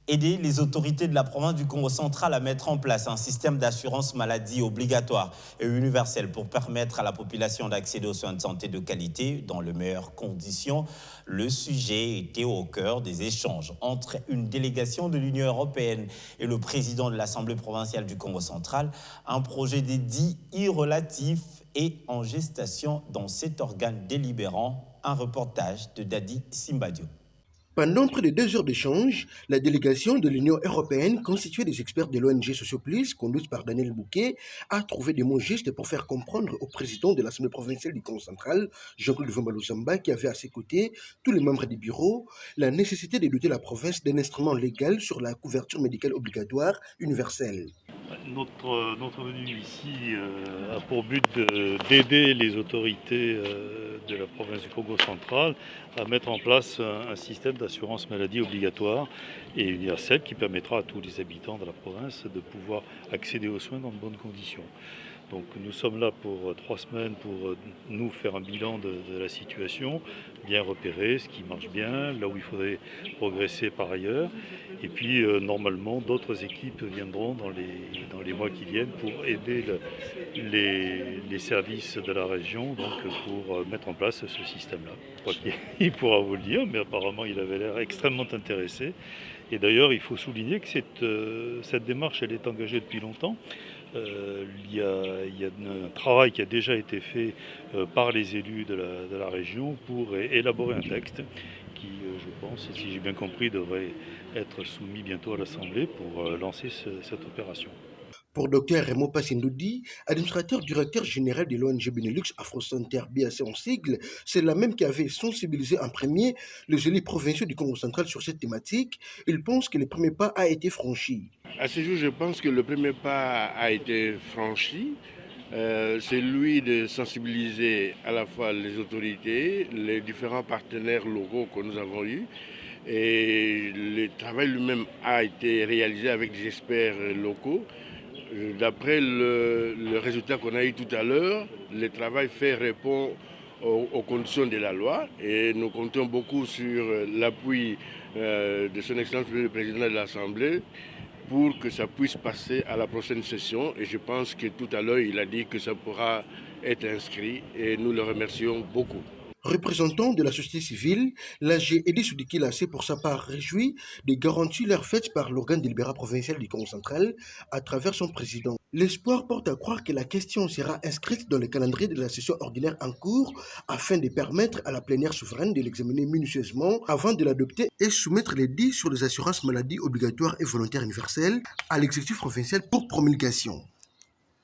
aider les autorités de la province du Congo central à mettre en place un système d'assurance maladie obligatoire et universel pour permettre à la population d'accéder aux soins de santé de qualité dans les meilleures conditions. Le sujet était au cœur des échanges entre une délégation de l'Union européenne et le président de l'Assemblée provinciale du Congo central. Un projet dédié relatif et en gestation dans cet organe délibérant. Un reportage de Dadi Simbadio. Pendant près de 2 heures d'échange, la délégation de l'Union européenne, constituée des experts de l'ONG Sociopolis, conduite par Daniel Bouquet, a trouvé des mots justes pour faire comprendre au président de l'Assemblée provinciale du Congo central, Jean-Claude Vumbalou-Zamba, qui avait à ses côtés tous les membres du bureau, la nécessité de doter la province d'un instrument légal sur la couverture médicale obligatoire universelle. Notre venue ici a pour but d'aider les autorités de la province du Congo central à mettre en place un système d'assurance maladie obligatoire et universel qui permettra à tous les habitants de la province de pouvoir accéder aux soins dans de bonnes conditions. Donc nous sommes là pour 3 semaines pour nous faire un bilan de la situation, bien repérer ce qui marche bien, là où il faudrait progresser par ailleurs. Et puis normalement d'autres équipes viendront dans les mois qui viennent pour aider les services de la région donc pour mettre en place ce système-là. Je crois qu'il pourra vous le dire, mais apparemment il avait l'air extrêmement intéressé. Et d'ailleurs il faut souligner que cette démarche elle est engagée depuis longtemps. Il y a un travail qui a déjà été fait par les élus de la région pour élaborer un texte qui, je pense, si j'ai bien compris, devrait être soumis bientôt à l'Assemblée pour lancer cette opération. Pour Dr Remo Passindoudi, administrateur directeur général de l'ONG Benelux Afro-Center BAC en sigle, c'est la même qui avait sensibilisé en premier les élus provinciaux du Congo central sur cette thématique. Il pense que le premier pas a été franchi. À ce jour, je pense que le premier pas a été franchi. C'est lui de sensibiliser à la fois les autorités, les différents partenaires locaux que nous avons eus. Et le travail lui-même a été réalisé avec des experts locaux. D'après le résultat qu'on a eu tout à l'heure, le travail fait répond aux conditions de la loi et nous comptons beaucoup sur l'appui de son Excellence le Président de l'Assemblée pour que ça puisse passer à la prochaine session. Et je pense que tout à l'heure, il a dit que ça pourra être inscrit et nous le remercions beaucoup. Représentant de la société civile, l'AG Edi Soudikila s'est pour sa part réjoui des garanties leur faites par l'organe délibérant provincial du Congo central à travers son président. L'espoir porte à croire que la question sera inscrite dans le calendrier de la session ordinaire en cours afin de permettre à la plénière souveraine de l'examiner minutieusement avant de l'adopter et soumettre les dits sur les assurances maladies obligatoires et volontaires universelles à l'exécutif provincial pour promulgation.